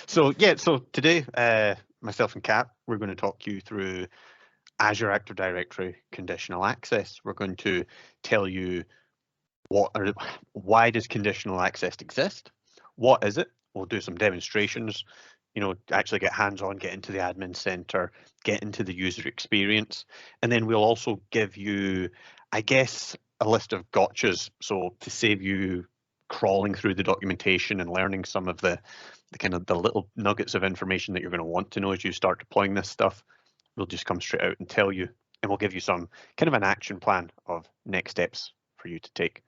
So today, myself and Kat, we're going to talk you through Azure Active Directory conditional access. We're going to tell you why does conditional access exist? What is it? We'll do some demonstrations, actually get hands-on, get into the admin center, get into the user experience. And then we'll also give you, I guess, a list of gotchas. So to save you crawling through the documentation and learning some of the kind of the little nuggets of information that you're going to want to know as you start deploying this stuff, we'll just come straight out and tell you, and we'll give you some kind of an action plan of next steps for you to take.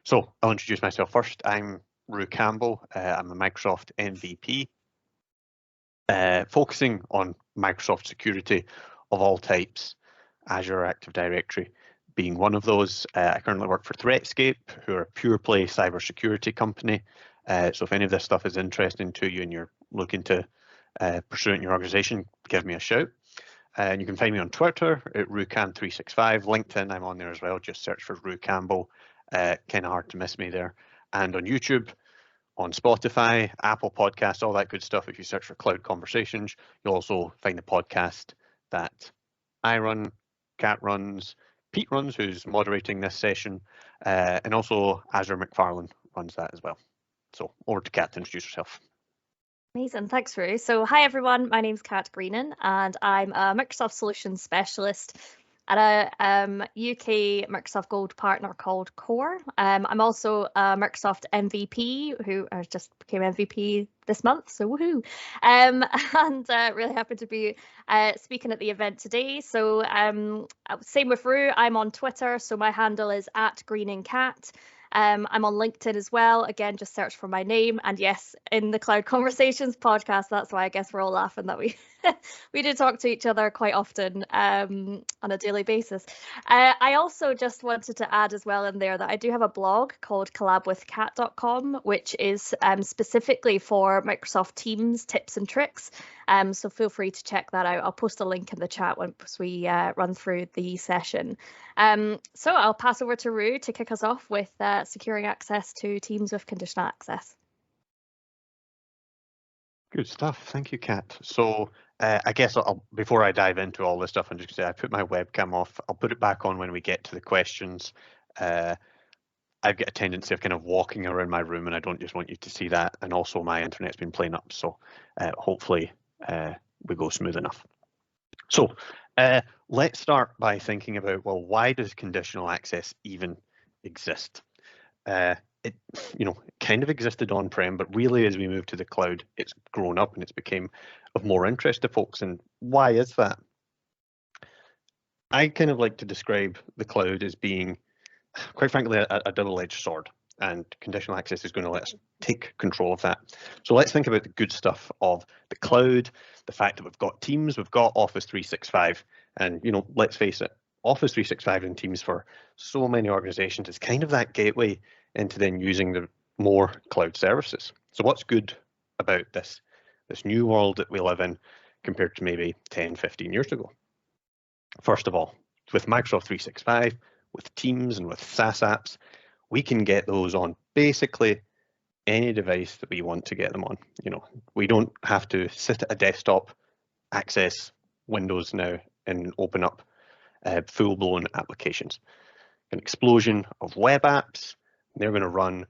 So I'll introduce myself first. I'm Rue Campbell. I'm a Microsoft MVP, focusing on Microsoft security of all types, Azure Active Directory being one of those. I currently work for ThreatScape, who are a pure play cybersecurity company. So if any of this stuff is interesting to you and you're looking to pursue it in your organization, give me a shout. And you can find me on Twitter at RueCam365. LinkedIn, I'm on there as well. Just search for Rue Campbell. Kind of hard to miss me there. And on YouTube, on Spotify, Apple Podcasts, all that good stuff. If you search for Cloud Conversations, you'll also find the podcast that I run, Kat runs, Pete runs, who's moderating this session, and also Azure McFarlane runs that as well. So over to Kat to introduce herself. Amazing, thanks Rue. So hi everyone, my name's Kat Greenan and I'm a Microsoft Solutions Specialist at a UK Microsoft Gold partner called Core. I'm also a Microsoft MVP, who I just became MVP this month, so woohoo! And really happy to be speaking at the event today. So same with Rue, I'm on Twitter, so my handle is @GreeningCat. I'm on LinkedIn as well. Again, just search for my name. And yes, in the Cloud Conversations podcast, that's why I guess we're all laughing that we we do talk to each other quite often on a daily basis. I also just wanted to add as well in there that I do have a blog called collabwithcat.com, which is specifically for Microsoft Teams tips and tricks. So feel free to check that out. I'll post a link in the chat once we run through the session. So I'll pass over to Rue to kick us off with securing access to Teams with conditional access. Good stuff. Thank you, Kat. So I guess before I dive into all this stuff, I'm just going to say I put my webcam off. I'll put it back on when we get to the questions. I've got a tendency of kind of walking around my room and I don't just want you to see that. And also my internet's been playing up. So hopefully we go smooth enough. So let's start by thinking about, well, why does conditional access even exist? It kind of existed on-prem, but really as we move to the cloud, it's grown up and it's became of more interest to folks. And why is that? I kind of like to describe the cloud as being, quite frankly, a double-edged sword, and conditional access is going to let us take control of that. So let's think about the good stuff of the cloud, the fact that we've got Teams, we've got Office 365, and let's face it, Office 365 and Teams for so many organizations is kind of that gateway into then using the more cloud services. So what's good about this new world that we live in compared to maybe 10, 15 years ago? First of all, with Microsoft 365, with Teams and with SaaS apps, we can get those on basically any device that we want to get them on. We don't have to sit at a desktop, access Windows now and open up full-blown applications. An explosion of web apps. They're going to run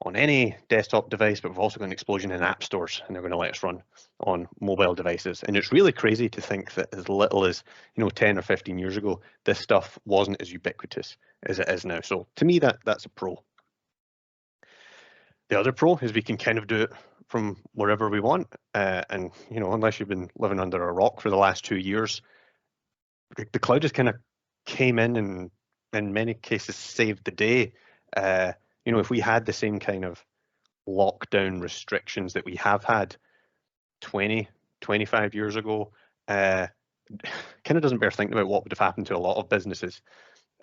on any desktop device, but we've also got an explosion in app stores, and they're going to let us run on mobile devices. And it's really crazy to think that as little as 10 or 15 years ago, this stuff wasn't as ubiquitous as it is now. So to me, that's a pro. The other pro is we can kind of do it from wherever we want. And unless you've been living under a rock for the last 2 years, the cloud just kind of came in and in many cases saved the day. If we had the same kind of lockdown restrictions that we have had 20, 25 years ago, kind of doesn't bear thinking about what would have happened to a lot of businesses,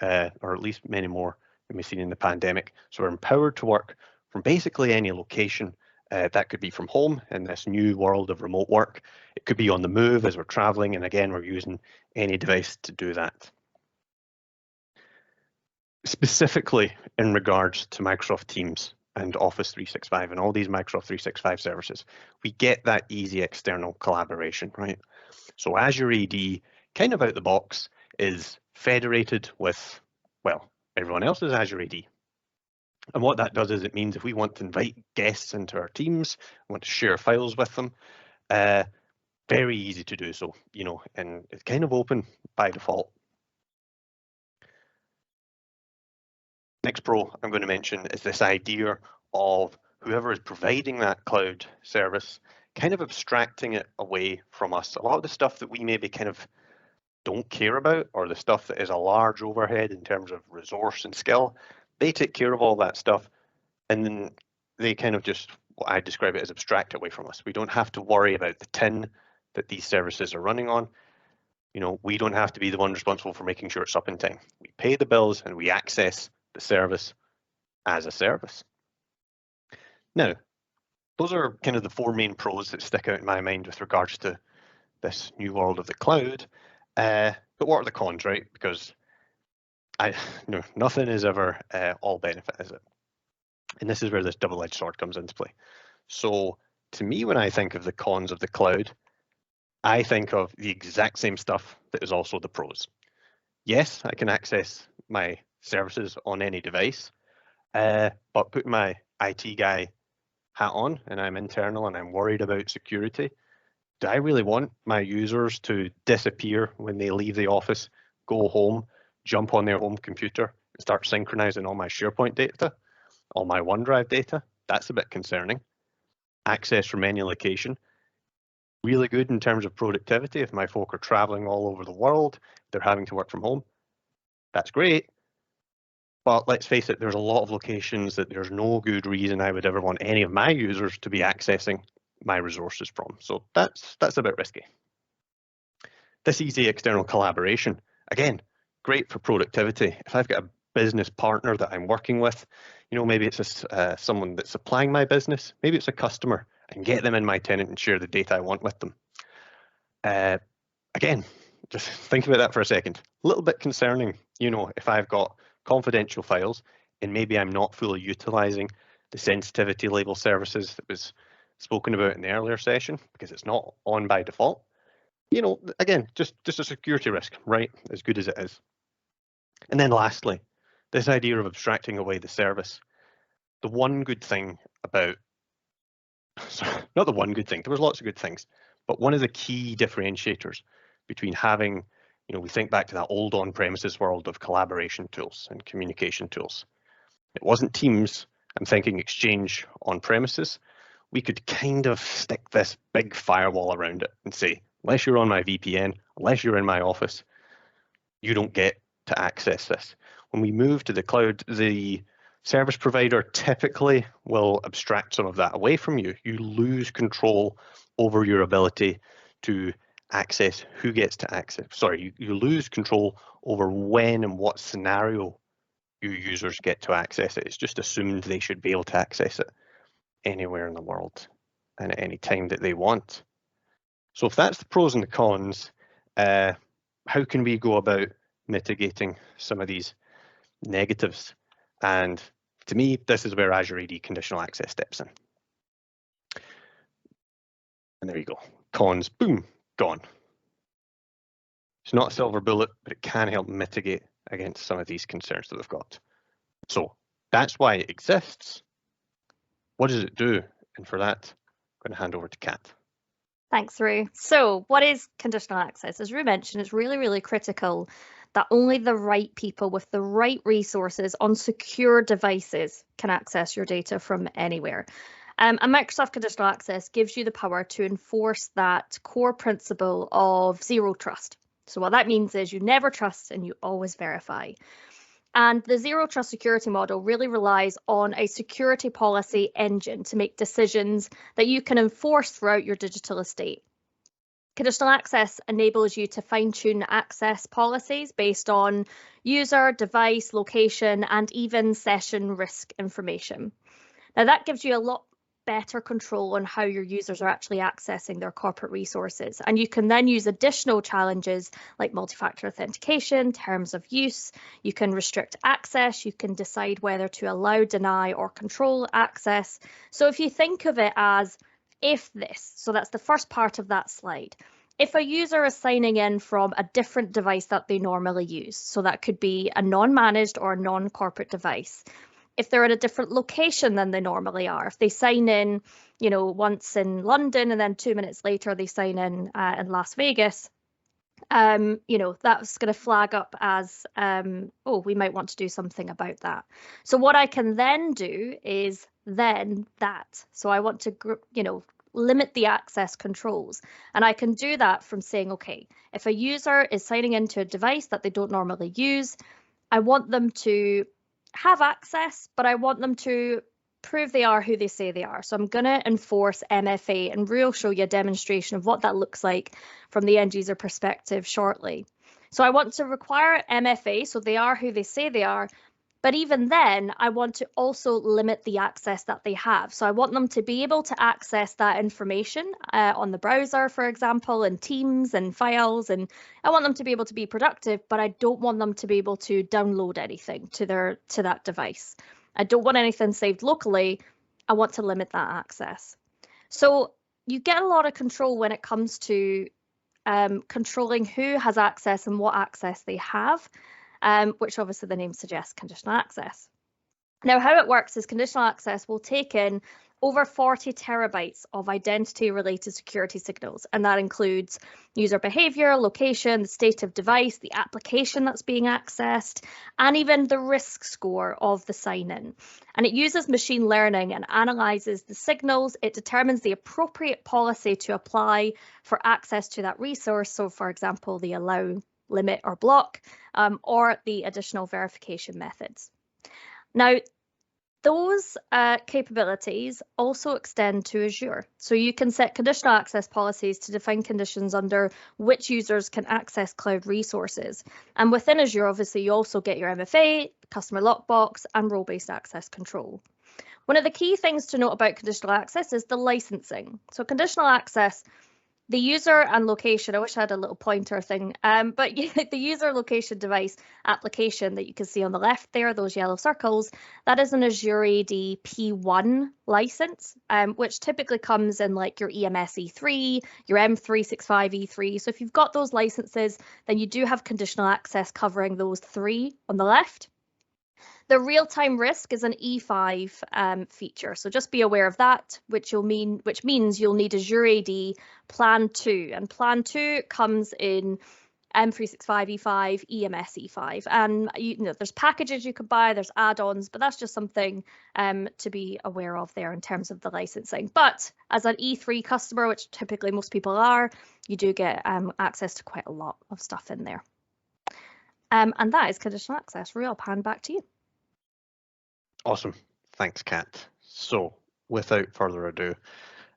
or at least many more than we've seen in the pandemic. So we're empowered to work from basically any location. That could be from home in this new world of remote work. It could be on the move as we're traveling. And again, we're using any device to do that. Specifically in regards to Microsoft Teams, and Office 365 and all these Microsoft 365 services, we get that easy external collaboration, right? So Azure AD, kind of out the box, is federated with, well, everyone else's Azure AD. And what that does is it means if we want to invite guests into our teams, want to share files with them, very easy to do so, you know, and it's kind of open by default. Next pro I'm going to mention is this idea of whoever is providing that cloud service kind of abstracting it away from us. A lot of the stuff that we maybe kind of don't care about, or the stuff that is a large overhead in terms of resource and skill, they take care of all that stuff, and then they kind of just, what I describe it as, abstract away from us. We don't have to worry about the tin that these services are running on. You know, we don't have to be the one responsible for making sure it's up in time. We pay the bills and we access the service as a service. Now, those are kind of the four main pros that stick out in my mind with regards to this new world of the cloud. But what are the cons, right? Because nothing is ever all benefit, is it? And this is where this double-edged sword comes into play. So to me, when I think of the cons of the cloud, I think of the exact same stuff that is also the pros. Yes, I can access my services on any device, but put my IT guy hat on and I'm internal and I'm worried about security. Do I really want my users to disappear when they leave the office, go home, jump on their home computer and start synchronizing all my SharePoint data, all my OneDrive data? That's a bit concerning. Access from any location. Really good in terms of productivity. If my folk are traveling all over the world, they're having to work from home. That's great. But let's face it, there's a lot of locations that there's no good reason I would ever want any of my users to be accessing my resources from. So that's a bit risky. This easy external collaboration, again, great for productivity. If I've got a business partner that I'm working with, you know, maybe it's someone that's supplying my business, maybe it's a customer, I can get them in my tenant and share the data I want with them. Again, just think about that for a second. A little bit concerning, you know, if I've got confidential files and maybe I'm not fully utilizing the sensitivity label services that was spoken about in the earlier session because it's not on by default. You know, again, just a security risk, right? As good as it is. And then lastly, this idea of abstracting away the service. The one good thing about, sorry, not the one good thing, there was lots of good things, but one of the key differentiators between having, you know, we think back to that old on-premises world of collaboration tools and communication tools. It wasn't Teams, I'm thinking Exchange on-premises. We could kind of stick this big firewall around it and say, unless you're on my VPN, unless you're in my office, you don't get to access this. When we move to the cloud, the service provider typically will abstract some of that away from you. You lose control over your ability to access who gets to access. Sorry, you lose control over when and what scenario your users get to access it. It's just assumed they should be able to access it anywhere in the world and at any time that they want. So if that's the pros and the cons, how can we go about mitigating some of these negatives? And to me, this is where Azure AD Conditional Access steps in. And there you go. Cons, boom, gone. It's not a silver bullet, but it can help mitigate against some of these concerns that we've got. So that's why it exists. What does it do? And for that, I'm going to hand over to Kat. Thanks, Rue. So what is conditional access? As Rue mentioned, it's really, really critical that only the right people with the right resources on secure devices can access your data from anywhere. And Microsoft Conditional Access gives you the power to enforce that core principle of zero trust. So what that means is you never trust and you always verify. And the zero trust security model really relies on a security policy engine to make decisions that you can enforce throughout your digital estate. Conditional access enables you to fine-tune access policies based on user, device, location, and even session risk information. Now that gives you a lot better control on how your users are actually accessing their corporate resources. And you can then use additional challenges like multi-factor authentication, terms of use. You can restrict access. You can decide whether to allow, deny, or control access. So if you think of it as if this, so that's the first part of that slide. If a user is signing in from a different device that they normally use, so that could be a non-managed or non-corporate device, if they're at a different location than they normally are, if they sign in, once in London and then 2 minutes later they sign in Las Vegas, that's going to flag up as, oh, we might want to do something about that. So what I can then do is that. So I want to, limit the access controls. And I can do that from saying, okay, if a user is signing into a device that they don't normally use, I want them to have access, but I want them to prove they are who they say they are. So I'm going to enforce MFA, and Rui will show you a demonstration of what that looks like from the end user perspective shortly. So I want to require MFA, so they are who they say they are, but even then, I want to also limit the access that they have. So I want them to be able to access that information on the browser, for example, and Teams and files, and I want them to be able to be productive, but I don't want them to be able to download anything to that device. I don't want anything saved locally. I want to limit that access. So you get a lot of control when it comes to controlling who has access and what access they have. Which obviously the name suggests conditional access. Now, how it works is conditional access will take in over 40 terabytes of identity-related security signals, and that includes user behavior, location, the state of device, the application that's being accessed, and even the risk score of the sign-in. And it uses machine learning and analyzes the signals. It determines the appropriate policy to apply for access to that resource. So, for example, the allow, limit, or block, or the additional verification methods. Now, those capabilities also extend to Azure. So you can set conditional access policies to define conditions under which users can access cloud resources. And within Azure, obviously, you also get your MFA, customer lockbox, and role-based access control. One of the key things to note about conditional access is the licensing. So conditional access, the user and location, I wish I had a little pointer thing, but the user location device application that you can see on the left there, those yellow circles, that is an Azure AD P1 license, which typically comes in like your EMS E3, your M365 E3. So if you've got those licenses, then you do have conditional access covering those three on the left. The real-time risk is an E5 feature, so just be aware of that, which means you'll need Azure AD Plan 2, and Plan 2 comes in M365 E5, EMS E5, and there's packages you could buy, there's add-ons, but that's just something to be aware of there in terms of the licensing. But as an E3 customer, which typically most people are, you do get access to quite a lot of stuff in there. And that is conditional access. Rui, I'll hand back to you. Awesome. Thanks, Kat. So without further ado,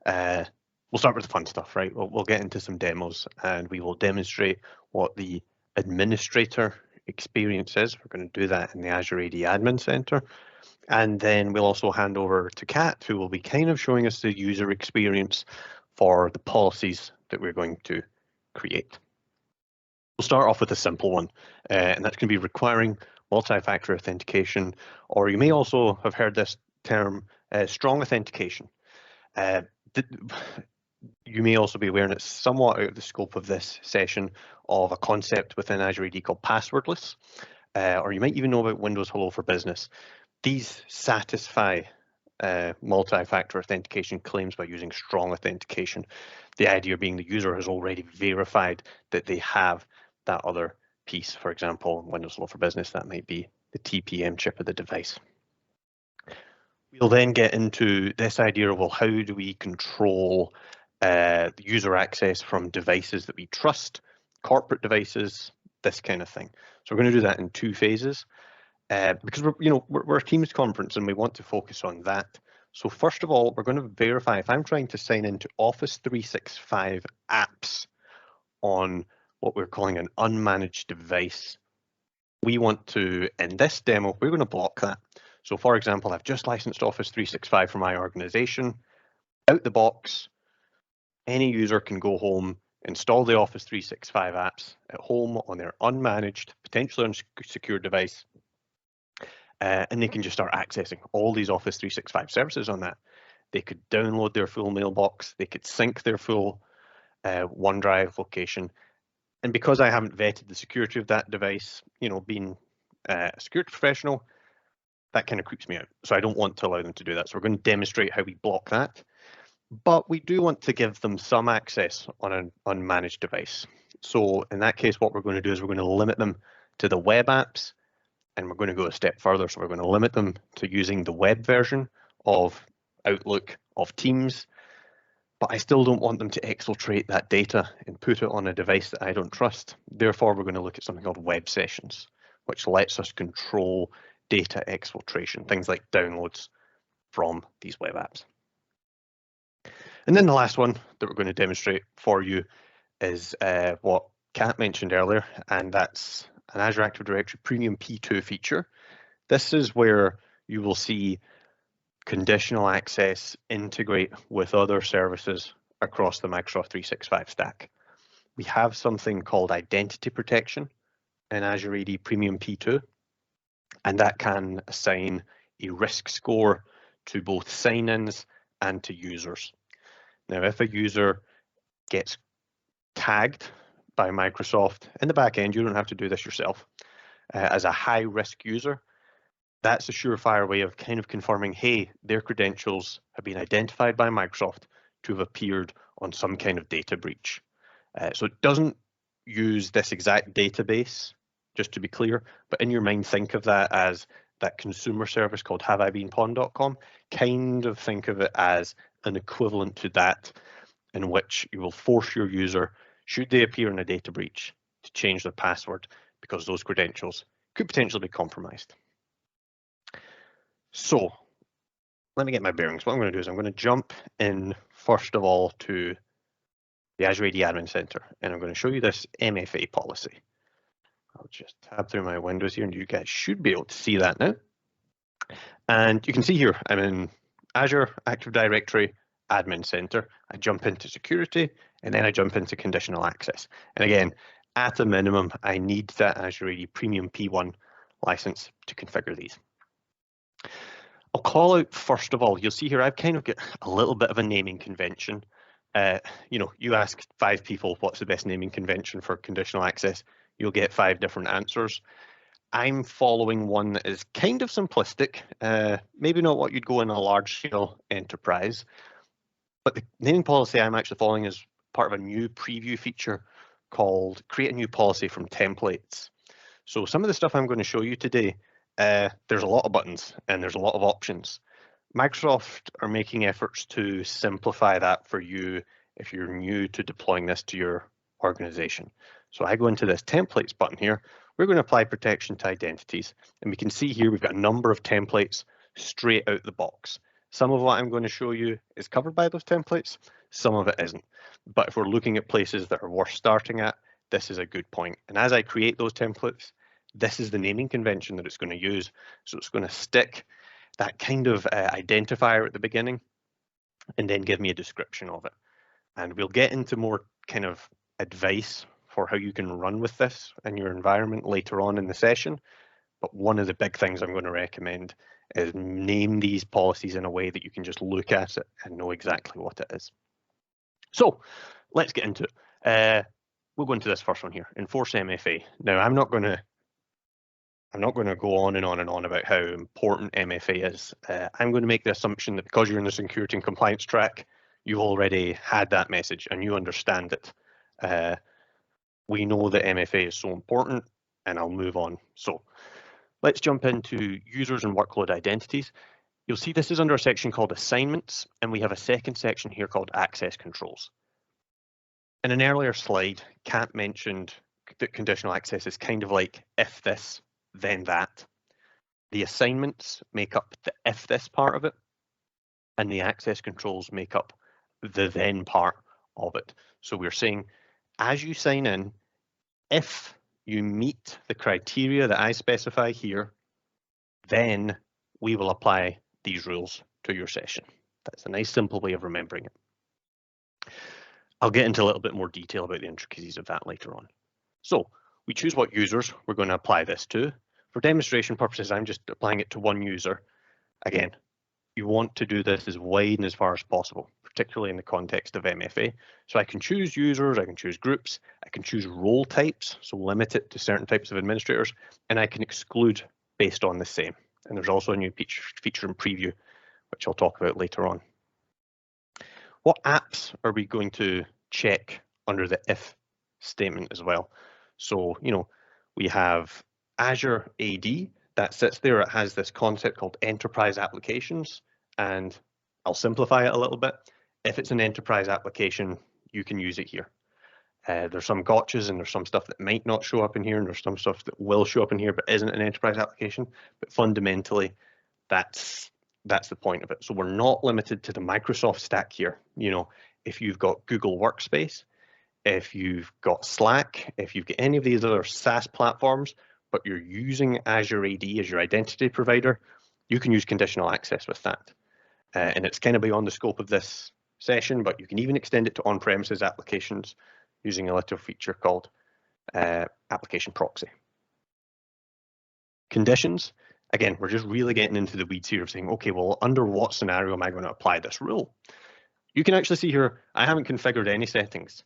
we'll start with the fun stuff, right? We'll get into some demos and we will demonstrate what the administrator experience is. We're going to do that in the Azure AD Admin Center. And then we'll also hand over to Kat, who will be kind of showing us the user experience for the policies that we're going to create. We'll start off with a simple one, and that's going to be requiring multi-factor authentication, or you may also have heard this term, strong authentication. You may also be aware, and it's somewhat out of the scope of this session, of a concept within Azure AD called Passwordless, or you might even know about Windows Hello for Business. These satisfy multi-factor authentication claims by using strong authentication. The idea being the user has already verified that they have that other piece. For example, Windows Hello for Business, that might be the TPM chip of the device. We'll then get into this idea of, well, how do we control the user access from devices that we trust, corporate devices, this kind of thing. So we're going to do that in two phases because we're a Teams conference and we want to focus on that. So first of all, we're going to verify if I'm trying to sign into Office 365 apps on what we're calling an unmanaged device. We want to, in this demo, we're going to block that. So for example, I've just licensed Office 365 for my organization. out the box, any user can go home, install the Office 365 apps at home on their unmanaged, potentially unsecured device, and they can just start accessing all these Office 365 services on that. They could download their full mailbox, they could sync their full OneDrive location. And because I haven't vetted the security of that device, being a security professional, that kind of creeps me out. So I don't want to allow them to do that. So we're going to demonstrate how we block that. But we do want to give them some access on an unmanaged device. So in that case, what we're going to do is we're going to limit them to the web apps, and we're going to go a step further. So we're going to limit them to using the web version of Outlook, of Teams, but I still don't want them to exfiltrate that data and put it on a device that I don't trust. Therefore, we're going to look at something called web sessions, which lets us control data exfiltration, things like downloads from these web apps. And then the last one that we're going to demonstrate for you is what Kat mentioned earlier, and that's an Azure Active Directory Premium P2 feature. This is where you will see conditional access integrate with other services across the Microsoft 365 stack. We have something called identity protection in Azure AD Premium P2, and that can assign a risk score to both sign-ins and to users. Now, if a user gets tagged by Microsoft in the back end, you don't have to do this yourself, as a high-risk user, that's a surefire way of kind of confirming, hey, their credentials have been identified by Microsoft to have appeared on some kind of data breach. So it doesn't use this exact database, just to be clear, but in your mind, think of that as that consumer service called haveibeenpawned.com. Kind of think of it as an equivalent to that, in which you will force your user, should they appear in a data breach, to change their password because those credentials could potentially be compromised. So let me get my bearings. What I'm going to do is I'm going to jump in first of all to the Azure AD Admin Center, and I'm going to show you this MFA policy. I'll just tab through my windows here, and you guys should be able to see that now. And you can see here, I'm in Azure Active Directory Admin Center. I jump into security, and then I jump into conditional access. And again, at a minimum, I need that Azure AD Premium P1 license to configure these. I'll call out, first of all, you'll see here, I've kind of got a little bit of a naming convention. You ask 5 people what's the best naming convention for conditional access, you'll get 5 different answers. I'm following one that is kind of simplistic, maybe not what you'd go in a large scale enterprise, but the naming policy I'm actually following is part of a new preview feature called Create a New Policy from Templates. So some of the stuff I'm going to show you today, there's a lot of buttons and there's a lot of options. Microsoft are making efforts to simplify that for you if you're new to deploying this to your organization. So I go into this templates button here. We're going to apply protection to identities, and we can see here we've got a number of templates straight out the box. Some of what I'm going to show you is covered by those templates, some of it isn't. But if we're looking at places that are worth starting at, this is a good point. And as I create those templates, this is the naming convention that it's going to use. So it's going to stick that kind of identifier at the beginning and then give me a description of it. And we'll get into more kind of advice for how you can run with this in your environment later on in the session. But one of the big things I'm going to recommend is name these policies in a way that you can just look at it and know exactly what it is. So let's get into it. We'll go into this first one here, enforce MFA. Now, I'm not going to go on and on and on about how important MFA is. I'm going to make the assumption that because you're in the security and compliance track, you've already had that message and you understand it. We know that MFA is so important, and I'll move on. So let's jump into users and workload identities. You'll see this is under a section called assignments, and we have a second section here called access controls. In an earlier slide, Kat mentioned that conditional access is kind of like if this, then that. The assignments make up the if this part of it, and the access controls make up the then part of it. So we're saying, as you sign in, if you meet the criteria that I specify here, then we will apply these rules to your session. That's a nice simple way of remembering it. I'll get into a little bit more detail about the intricacies of that later on. So we choose what users we're going to apply this to. For demonstration purposes, I'm just applying it to one user. Again, you want to do this as wide and as far as possible, particularly in the context of MFA. So I can choose users, I can choose groups, I can choose role types, so limit it to certain types of administrators, and I can exclude based on the same. And there's also a new feature in preview, which I'll talk about later on. What apps are we going to check under the if statement as well? So, we have Azure AD that sits there. It has this concept called enterprise applications, and I'll simplify it a little bit. If it's an enterprise application, you can use it here. There's some gotchas and there's some stuff that might not show up in here, and there's some stuff that will show up in here but isn't an enterprise application. But fundamentally, that's the point of it. So we're not limited to the Microsoft stack here. If you've got Google Workspace, if you've got Slack, if you've got any of these other SaaS platforms, but you're using Azure AD as your identity provider, you can use conditional access with that. And it's kind of beyond the scope of this session, but you can even extend it to on-premises applications using a little feature called application proxy. Conditions, again, we're just really getting into the weeds here of saying, okay, well, under what scenario am I going to apply this rule? You can actually see here, I haven't configured any settings.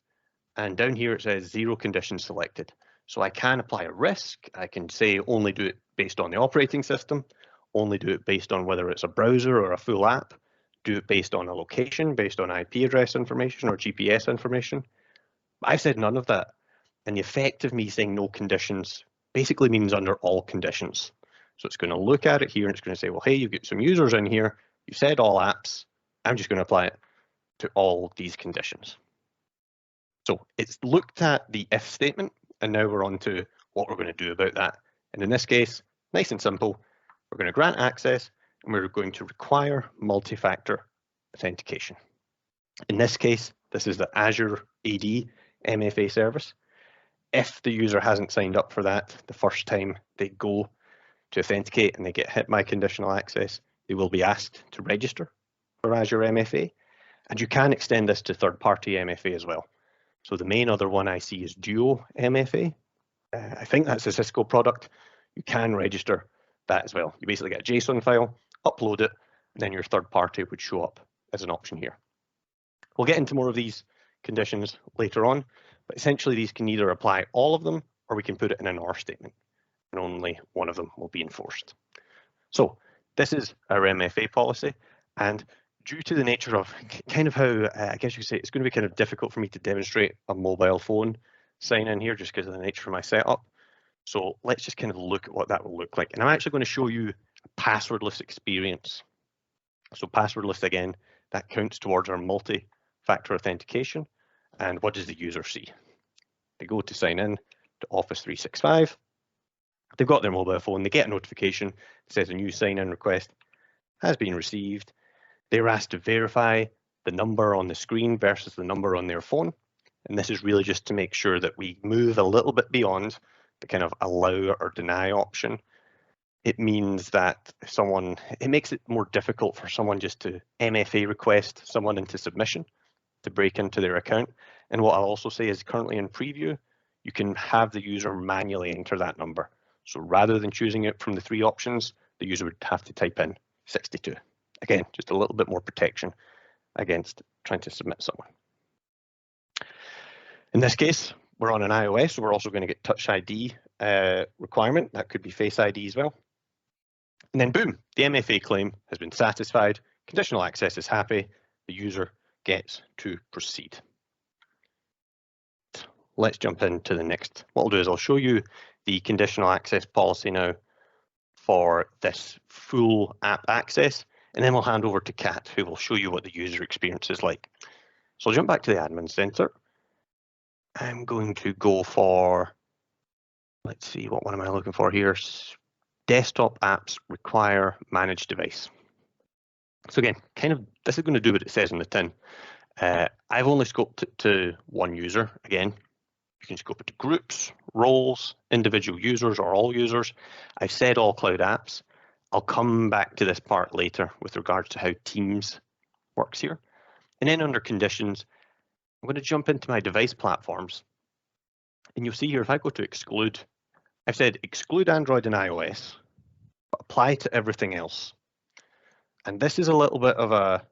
And down here it says 0 conditions selected. So I can apply a risk. I can say only do it based on the operating system, only do it based on whether it's a browser or a full app, do it based on a location, based on IP address information or GPS information. I've said none of that. And the effect of me saying no conditions basically means under all conditions. So it's going to look at it here and it's going to say, well, hey, you've got some users in here. You said all apps. I'm just going to apply it to all these conditions. So it's looked at the if statement, and now we're on to what we're going to do about that. And in this case, nice and simple, we're going to grant access and we're going to require multi-factor authentication. In this case, this is the Azure AD MFA service. If the user hasn't signed up for that the first time they go to authenticate and they get hit by conditional access, they will be asked to register for Azure MFA. And you can extend this to third-party MFA as well. So the main other one I see is Duo MFA. I think that's a Cisco product. You can register that as well. You basically get a JSON file, upload it, and then your third party would show up as an option here. We'll get into more of these conditions later on, but essentially these can either apply all of them or we can put it in an or statement, and only one of them will be enforced. So this is our MFA policy, and due to the nature of kind of how, I guess you could say, it's going to be kind of difficult for me to demonstrate a mobile phone sign in here just because of the nature of my setup. So let's just kind of look at what that will look like. And I'm actually going to show you a passwordless experience. So passwordless, again, that counts towards our multi-factor authentication. And what does the user see? They go to sign in to Office 365. They've got their mobile phone. They get a notification that says a new sign-in request has been received. They're asked to verify the number on the screen versus the number on their phone. And this is really just to make sure that we move a little bit beyond the kind of allow or deny option. It means that it makes it more difficult for someone just to MFA request someone into submission to break into their account. And what I'll also say is currently in preview, you can have the user manually enter that number. So rather than choosing it from the 3 options, the user would have to type in 62. Again, just a little bit more protection against trying to submit someone. In this case, we're on an iOS, so we're also going to get Touch ID requirement. That could be Face ID as well. And then boom, the MFA claim has been satisfied. Conditional access is happy. The user gets to proceed. Let's jump into the next. What I'll do is I'll show you the conditional access policy now for this full app access. And then we'll hand over to Kat, who will show you what the user experience is like. So I'll jump back to the admin center. I'm going to go for, let's see, what one am I looking for here? Desktop apps require managed device. So again, this is going to do what it says in the tin. I've only scoped it to one user. Again, you can scope it to groups, roles, individual users, or all users. I've said all cloud apps. I'll come back to this part later with regards to how teams works here. And then under conditions, I'm going to jump into my device platforms. And you'll see here, if I go to exclude, I've said exclude Android and iOS, but apply to everything else. And this is a little bit of a,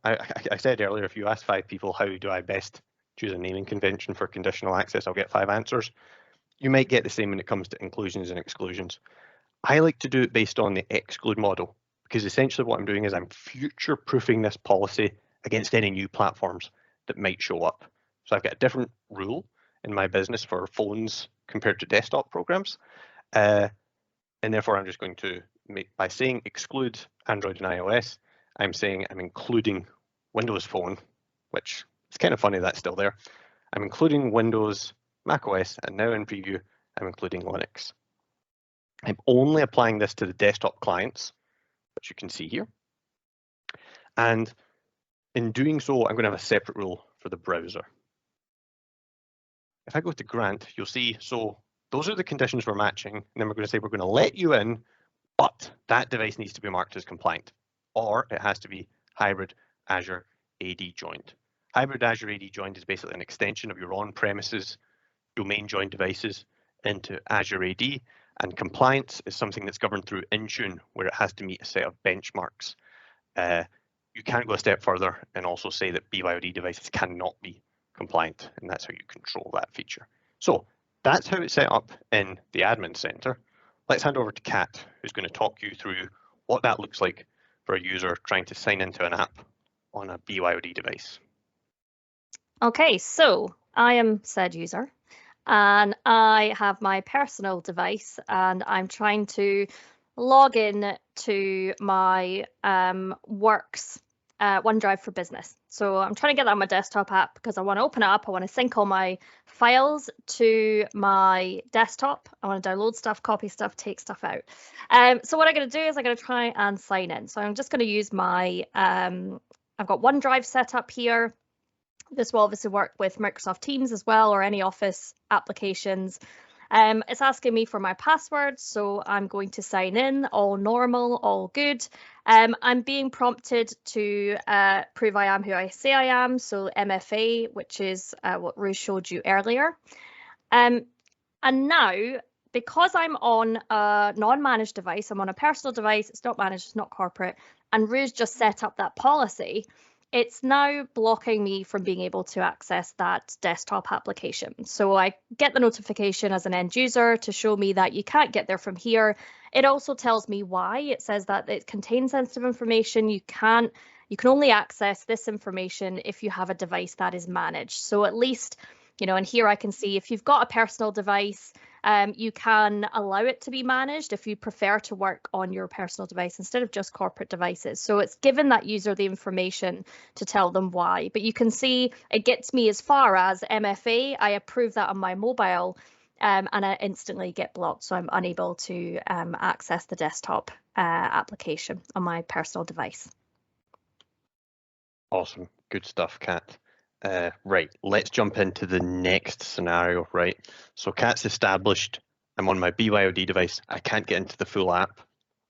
I said earlier, if you ask 5 people, how do I best choose a naming convention for conditional access, I'll get 5 answers. You might get the same when it comes to inclusions and exclusions. I like to do it based on the exclude model, because essentially what I'm doing is I'm future-proofing this policy against any new platforms that might show up. So I've got a different rule in my business for phones compared to desktop programs. And therefore I'm just going to by saying exclude Android and iOS, I'm saying I'm including Windows Phone, which is kind of funny that's still there. I'm including Windows, macOS, and now in preview, I'm including Linux. I'm only applying this to the desktop clients, which you can see here. And in doing so, I'm going to have a separate rule for the browser. If I go to grant, you'll see, so those are the conditions we're matching. And then we're going to say we're going to let you in, but that device needs to be marked as compliant, or it has to be hybrid Azure AD joined. Hybrid Azure AD joined is basically an extension of your on-premises domain joined devices into Azure AD, and compliance is something that's governed through Intune, where it has to meet a set of benchmarks. You can go a step further and also say that BYOD devices cannot be compliant, and that's how you control that feature. So that's how it's set up in the admin center. Let's hand over to Kat, who's going to talk you through what that looks like for a user trying to sign into an app on a BYOD device. Okay, so I am said user, and I have my personal device, and I'm trying to log in to my Works OneDrive for Business. So I'm trying to get that on my desktop app because I want to open it up. I want to sync all my files to my desktop. I want to download stuff, copy stuff, take stuff out. So what I'm going to do is I'm going to try and sign in. So I'm just going to use my, I've got OneDrive set up here. This will obviously work with Microsoft Teams as well, or any Office applications. It's asking me for my password, so I'm going to sign in, all normal, all good. I'm being prompted to prove I am who I say I am, so MFA, which is what Ruth showed you earlier. And now, because I'm on a non-managed device, I'm on a personal device, it's not managed, it's not corporate, and Ruth just set up that policy, it's now blocking me from being able to access that desktop application. So I get the notification as an end user to show me that you can't get there from here. It also tells me why. It says that it contains sensitive information. You can only access this information if you have a device that is managed. So at least, and here I can see if you've got a personal device, you can allow it to be managed if you prefer to work on your personal device instead of just corporate devices. So it's given that user the information to tell them why. But you can see it gets me as far as MFA. I approve that on my mobile and I instantly get blocked. So I'm unable to access the desktop application on my personal device. Awesome. Good stuff, Kat. Right, let's jump into the next scenario, right? So Kat's established I'm on my BYOD device. I can't get into the full app.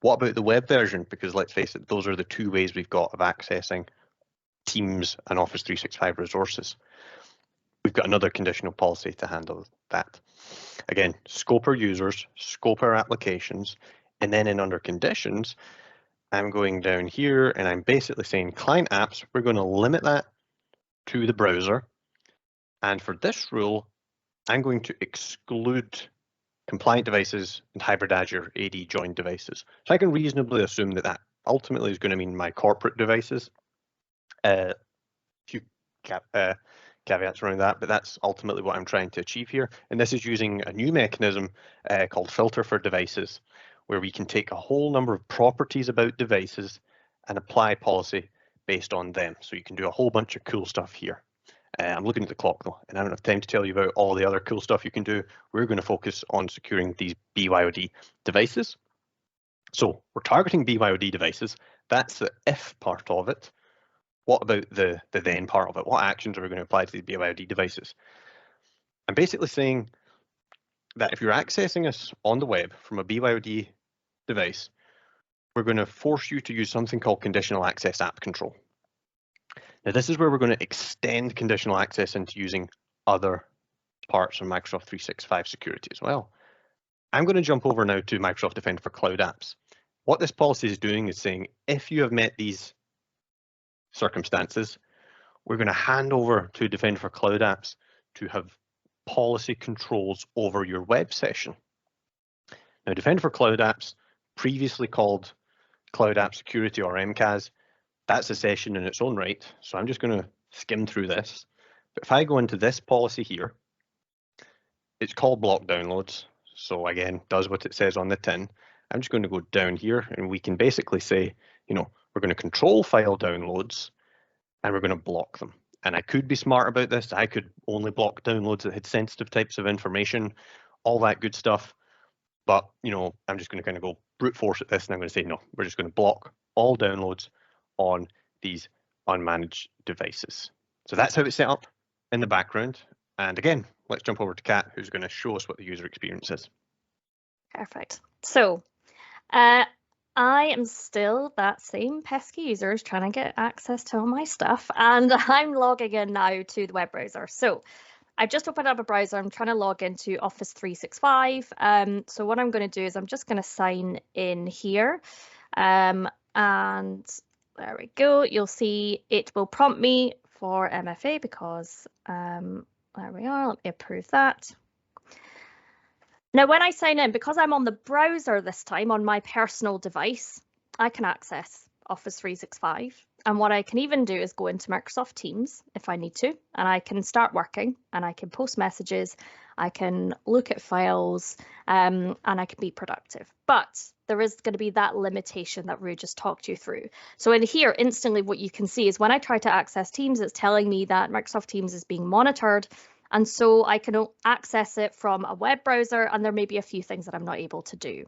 What about the web version? Because let's face it, those are the two ways we've got of accessing Teams and Office 365 resources. We've got another conditional policy to handle that. Again, scope our users, scope our applications, and then in under conditions, I'm going down here and I'm basically saying client apps, we're going to limit that to the browser. And for this rule, I'm going to exclude compliant devices and hybrid Azure AD joined devices. So I can reasonably assume that that ultimately is going to mean my corporate devices. A few caveats around that, but that's ultimately what I'm trying to achieve here. And this is using a new mechanism called filter for devices, where we can take a whole number of properties about devices and apply policy based on them. So you can do a whole bunch of cool stuff here. I'm looking at the clock though, and I don't have time to tell you about all the other cool stuff you can do. We're going to focus on securing these BYOD devices. So we're targeting BYOD devices. That's the if part of it. What about the then part of it? What actions are we going to apply to these BYOD devices? I'm basically saying that if you're accessing us on the web from a BYOD device, we're going to force you to use something called Conditional Access App Control. Now, this is where we're going to extend conditional access into using other parts of Microsoft 365 security as well. I'm going to jump over now to Microsoft Defender for Cloud Apps. What this policy is doing is saying, if you have met these circumstances, we're going to hand over to Defender for Cloud Apps to have policy controls over your web session. Now, Defender for Cloud Apps, previously called Cloud App Security or MCAS, that's a session in its own right. So I'm just going to skim through this. But if I go into this policy here, it's called block downloads. So again, does what it says on the tin. I'm just going to go down here and we can basically say, you know, we're going to control file downloads and we're going to block them. And I could be smart about this. I could only block downloads that had sensitive types of information, all that good stuff. But, you know, I'm just going to kind of go brute force at this and I'm going to say, no, we're just going to block all downloads on these unmanaged devices. So that's how it's set up in the background. And again, let's jump over to Kat, who's going to show us what the user experience is. Perfect. So I am still that same pesky user trying to get access to all my stuff, and I'm logging in now to the web browser. So I've just opened up a browser. I'm trying to log into Office 365. So what I'm going to do is I'm just going to sign in here. And there we go. You'll see it will prompt me for MFA because there we are. Let me approve that. Now, when I sign in, because I'm on the browser this time on my personal device, I can access Office 365. And what I can even do is go into Microsoft Teams if I need to, and I can start working and I can post messages, I can look at files, and I can be productive. But there is going to be that limitation that Rue just talked you through. So in here, instantly what you can see is when I try to access Teams, it's telling me that Microsoft Teams is being monitored. And so I can access it from a web browser, and there may be a few things that I'm not able to do.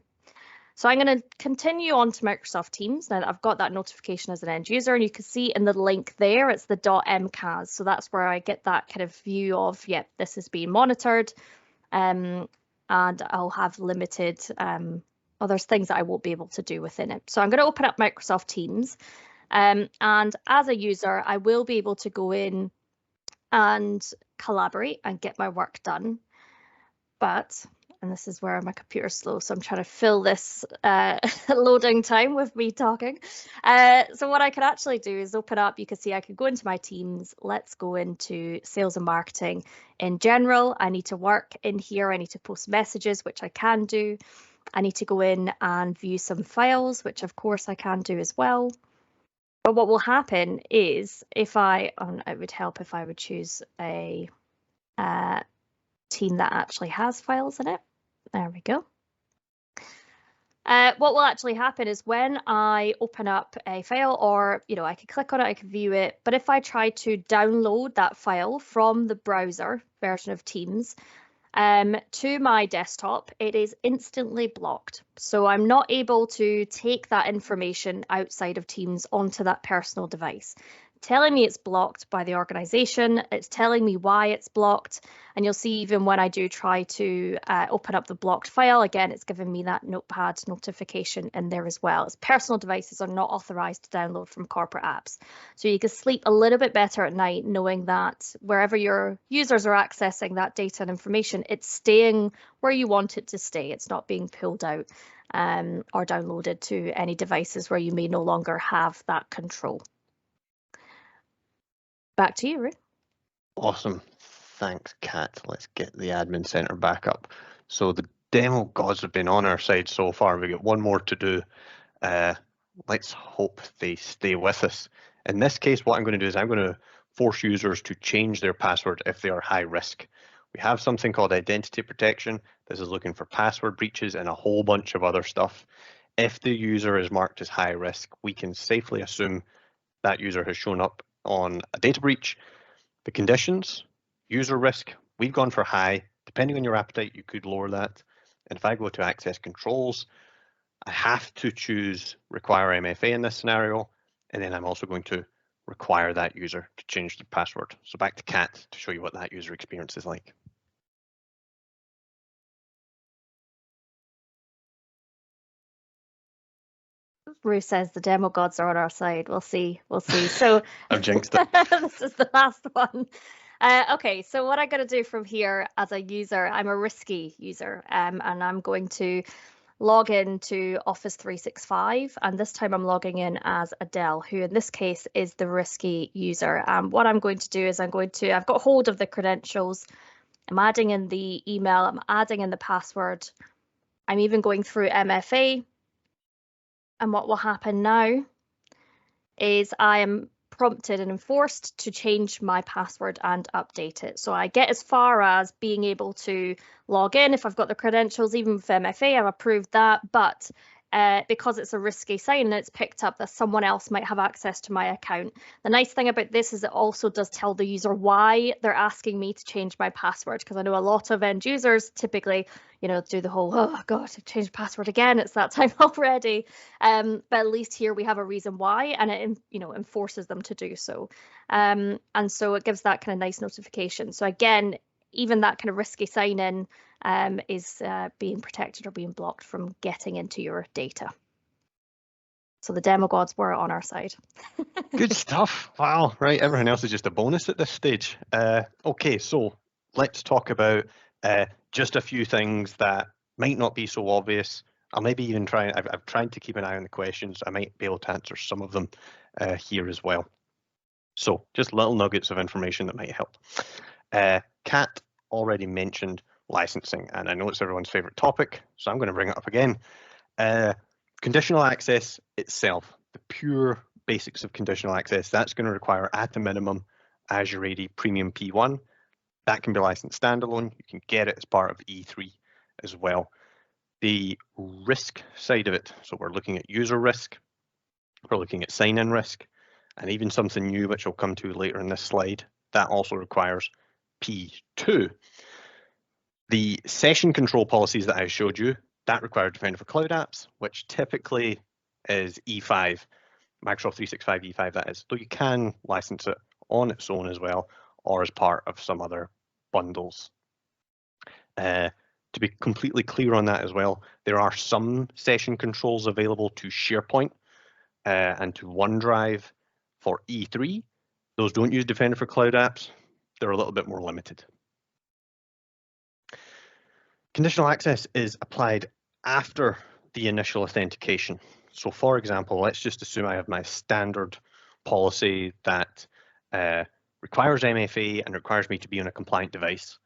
So I'm going to continue on to Microsoft Teams now that I've got that notification as an end user, and you can see in the link there, it's the .mcas. So that's where I get that kind of view of, yeah, this is being monitored, and I'll have limited, there's things that I won't be able to do within it. So I'm going to open up Microsoft Teams, and as a user, I will be able to go in and collaborate and get my work done. But, and this is where my computer's slow, so I'm trying to fill this loading time with me talking. So what I could actually do is open up, you can see I could go into my Teams. Let's go into sales and marketing in general. I need to work in here. I need to post messages, which I can do. I need to go in and view some files, which of course I can do as well. But what will happen is if it would help if I would choose a team that actually has files in it. There we go. What will actually happen is when I open up a file, or, you know, I could click on it, I could view it. But if I try to download that file from the browser version of Teams to my desktop, it is instantly blocked. So I'm not able to take that information outside of Teams onto that personal device. Telling me it's blocked by the organization, it's telling me why it's blocked, and you'll see even when I do try to open up the blocked file, again, it's giving me that notepad notification in there as well. As personal devices are not authorized to download from corporate apps. So you can sleep a little bit better at night knowing that wherever your users are accessing that data and information, it's staying where you want it to stay. It's not being pulled out or downloaded to any devices where you may no longer have that control. Back to you, Rue. Awesome. Thanks, Kat. Let's get the admin center back up. So the demo gods have been on our side so far. We got one more to do. Let's hope they stay with us. In this case, what I'm going to do is I'm going to force users to change their password if they are high risk. We have something called identity protection. This is looking for password breaches and a whole bunch of other stuff. If the user is marked as high risk, we can safely assume that user has shown up on a data breach. The conditions, user risk, we've gone for high. Depending on your appetite, you could lower that. And if I go to access controls, I have to choose require MFA in this scenario. And then I'm also going to require that user to change the password. So back to Kat to show you what that user experience is like. Rue says the demo gods are on our side. We'll see. We'll see. So I've jinxed it. this is the last one. Okay, so what I got to do from here as a user, I'm a risky user, and I'm going to log in to Office 365, and this time I'm logging in as Adele, who in this case is the risky user. And what I'm going to do is I've got hold of the credentials, I'm adding in the email, I'm adding in the password, I'm even going through MFA. And what will happen now is I am prompted and enforced to change my password and update it. So I get as far as being able to log in if I've got the credentials, even with MFA, I've approved that. But because it's a risky sign and it's picked up that someone else might have access to my account. The nice thing about this is it also does tell the user why they're asking me to change my password, because I know a lot of end users typically, do the whole, oh God, I've changed password again, it's that time already. But at least here we have a reason why, and it enforces them to do so. And so it gives that kind of nice notification. So again, even that kind of risky sign in is being protected or being blocked from getting into your data. So the demo gods were on our side. Good stuff. Wow. Right. Everything else is just a bonus at this stage. Okay, so let's talk about just a few things that might not be so obvious. I'll maybe even try. I've tried to keep an eye on the questions. I might be able to answer some of them here as well. So just little nuggets of information that might help. Kat already mentioned licensing, and I know it's everyone's favorite topic, so I'm going to bring it up again. Conditional access itself, the pure basics of conditional access, that's going to require at a minimum Azure AD Premium P1. That can be licensed standalone. You can get it as part of E3 as well. The risk side of it, so we're looking at user risk, we're looking at sign-in risk, and even something new, which I'll come to later in this slide, that also requires P2. The session control policies that I showed you, that require Defender for Cloud Apps, which typically is E5, Microsoft 365 E5 that is, though you can license it on its own as well, or as part of some other bundles. To be completely clear on that as well, there are some session controls available to SharePoint and to OneDrive for E3. Those don't use Defender for Cloud Apps. They're a little bit more limited. Conditional access is applied after the initial authentication. So for example, let's just assume I have my standard policy that requires MFA and requires me to be on a compliant device.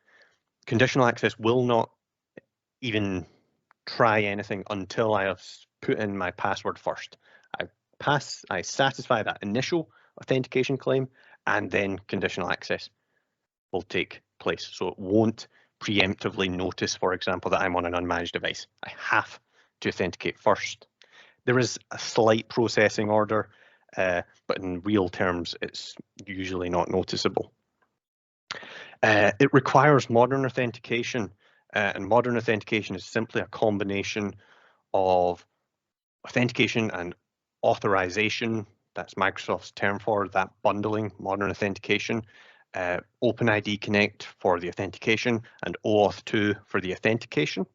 Conditional access will not even try anything until I have put in my password first. I satisfy that initial authentication claim, and then conditional access will take place. So it won't preemptively notice, for example, that I'm on an unmanaged device. I have to authenticate first. There is a slight processing order, but in real terms, it's usually not noticeable. It requires modern authentication, and modern authentication is simply a combination of authentication and authorization. That's Microsoft's term for that bundling, modern authentication. OpenID Connect for the authentication and OAuth 2 for the authentication.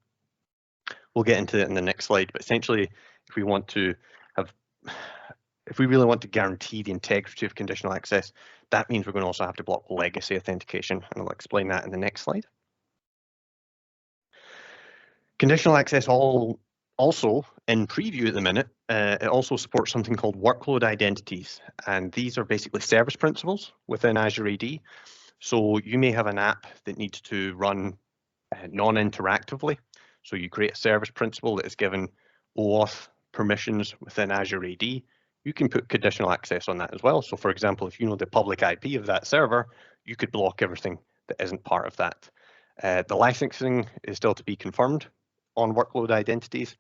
We'll get into it in the next slide, but essentially, if we really want to guarantee the integrity of conditional access, that means we're going to also have to block legacy authentication, and I'll explain that in the next slide. Conditional access also in preview at the minute, it also supports something called workload identities, and these are basically service principals within Azure AD. So you may have an app that needs to run non-interactively. So you create a service principal that is given OAuth permissions within Azure AD. You can put conditional access on that as well. So for example, if you know the public IP of that server, you could block everything that isn't part of that. The licensing is still to be confirmed on workload identities.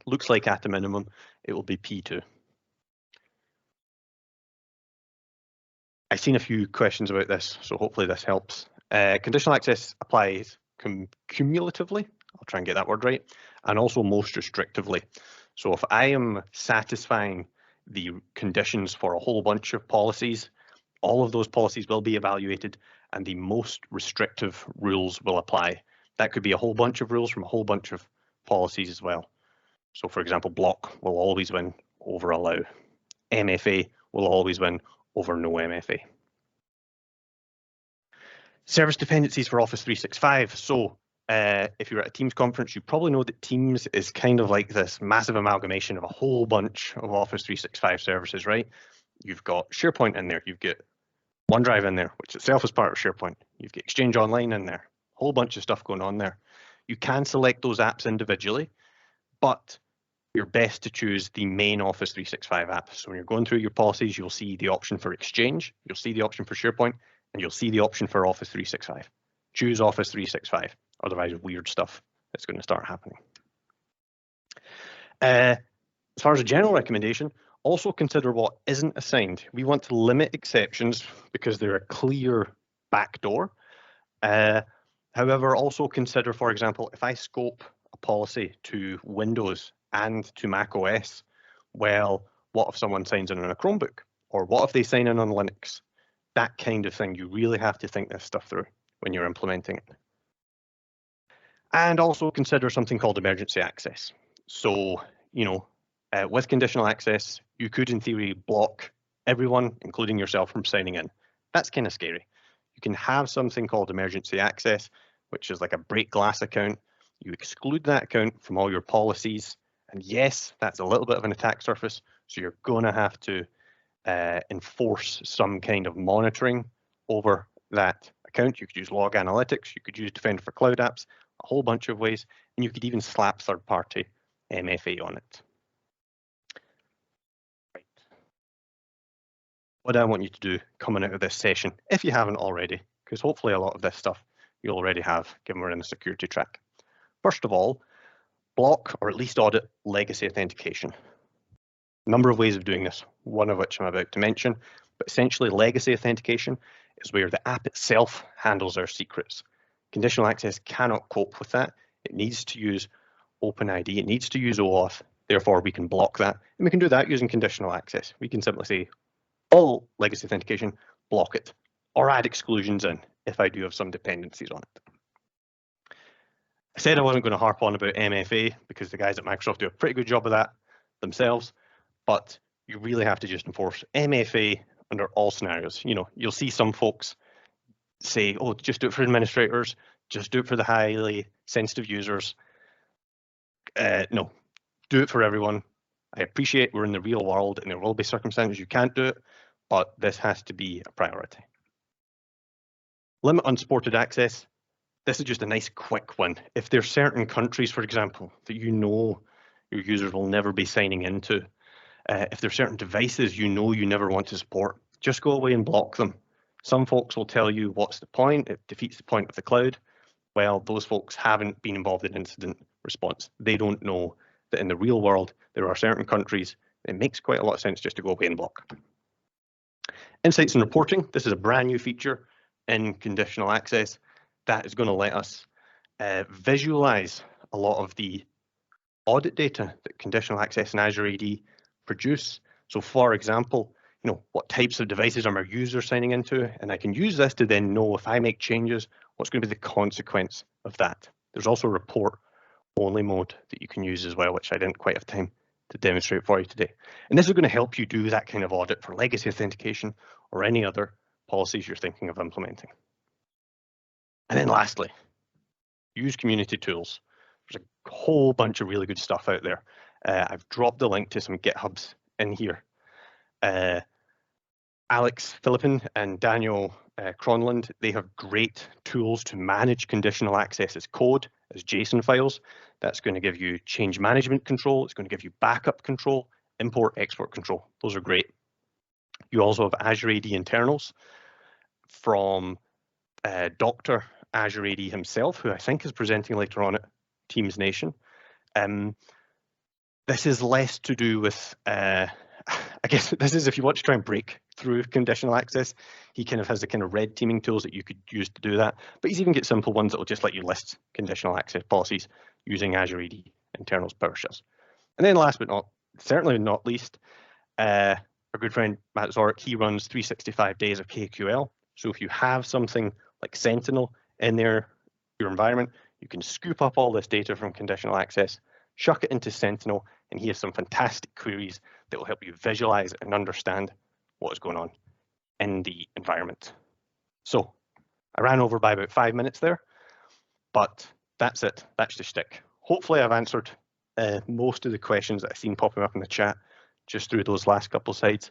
Looks like at a minimum, it will be P2. I've seen a few questions about this, so hopefully this helps. Conditional access applies cumulatively, I'll try and get that word right, and also most restrictively. So if I am satisfying the conditions for a whole bunch of policies, all of those policies will be evaluated and the most restrictive rules will apply. That could be a whole bunch of rules from a whole bunch of policies as well. So for example, block will always win over allow. MFA will always win over no MFA. Service dependencies for Office 365. So if you're at a Teams conference, you probably know that Teams is kind of like this massive amalgamation of a whole bunch of Office 365 services, right? You've got SharePoint in there, you've got OneDrive in there, which itself is part of SharePoint. You've got Exchange Online in there, a whole bunch of stuff going on there. You can select those apps individually, but you're best to choose the main Office 365 app. So when you're going through your policies, you'll see the option for Exchange, you'll see the option for SharePoint, and you'll see the option for Office 365. Choose Office 365, otherwise weird stuff is going to start happening. As far as a general recommendation, also consider what isn't assigned. We want to limit exceptions because they're a clear backdoor. However, also consider, for example, if I scope a policy to Windows and to Mac OS, well, what if someone signs in on a Chromebook? Or what if they sign in on Linux? That kind of thing. You really have to think this stuff through when you're implementing it. And also consider something called emergency access. So, with conditional access, you could in theory block everyone, including yourself, from signing in. That's kind of scary. You can have something called emergency access, which is like a break glass account. You exclude that account from all your policies. And yes, that's a little bit of an attack surface. So you're going to have to enforce some kind of monitoring over that account. You could use log analytics. You could use Defender for Cloud Apps, a whole bunch of ways. And you could even slap third-party MFA on it. Right. What I want you to do coming out of this session, if you haven't already, because hopefully a lot of this stuff you already have, given we're in the security track. First of all, block or at least audit legacy authentication. A number of ways of doing this, one of which I'm about to mention, but essentially legacy authentication is where the app itself handles our secrets. Conditional access cannot cope with that. It needs to use OpenID, it needs to use OAuth, therefore we can block that. And we can do that using conditional access. We can simply say, all legacy authentication, block it, or add exclusions in if I do have some dependencies on it. I said I wasn't going to harp on about MFA because the guys at Microsoft do a pretty good job of that themselves, but you really have to just enforce MFA under all scenarios. You'll see some folks say, oh, just do it for administrators, just do it for the highly sensitive users. No, do it for everyone. I appreciate we're in the real world and there will be circumstances you can't do it, but this has to be a priority. Limit unsupported access. This is just a nice quick one. If there's certain countries, for example, that your users will never be signing into, if there's certain devices you never want to support, just go away and block them. Some folks will tell you what's the point, it defeats the point of the cloud. Well, those folks haven't been involved in incident response. They don't know that in the real world, there are certain countries, it makes quite a lot of sense just to go away and block. Insights and reporting. This is a brand new feature in conditional access that is going to let us visualize a lot of the audit data that conditional access and Azure AD produce. So for example, what types of devices are my users signing into? And I can use this to then know if I make changes, what's going to be the consequence of that. There's also a report only mode that you can use as well, which I didn't quite have time to demonstrate for you today. And this is going to help you do that kind of audit for legacy authentication or any other policies you're thinking of implementing. And then lastly, use community tools. There's a whole bunch of really good stuff out there. I've dropped the link to some GitHubs in here. Alex Philippin and Daniel Cronland, they have great tools to manage conditional access as code, as JSON files. That's going to give you change management control. It's going to give you backup control, import, export control. Those are great. You also have Azure AD internals from Dr. Azure AD himself, who I think is presenting later on at Teams Nation. This is less to do with, I guess this is if you want to try and break through conditional access, he kind of has the kind of red teaming tools that you could use to do that. But he's even got simple ones that will just let you list conditional access policies using Azure AD internals PowerShells. And then last but certainly not least, our good friend Matt Zorek, he runs 365 days of KQL. So if you have something like Sentinel in your environment, you can scoop up all this data from conditional access, chuck it into Sentinel, And here's some fantastic queries that will help you visualize and understand what is going on in the environment. So I ran over by about 5 minutes there, but that's it. That's the shtick. Hopefully I've answered most of the questions that I've seen popping up in the chat just through those last couple of slides.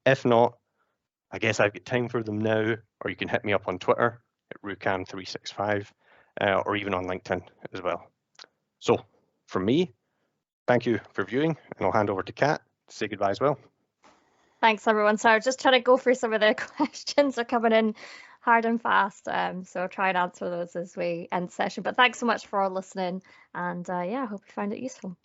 If not, I guess I've got time for them now, or you can hit me up on Twitter at Rucam365 or even on LinkedIn as well. So from me, thank you for viewing, and I'll hand over to Kat to say goodbye as well. Thanks, everyone. So I was just trying to go through some of the questions that are coming in hard and fast. So I'll try and answer those as we end the session. But thanks so much for listening. And yeah, I hope you found it useful.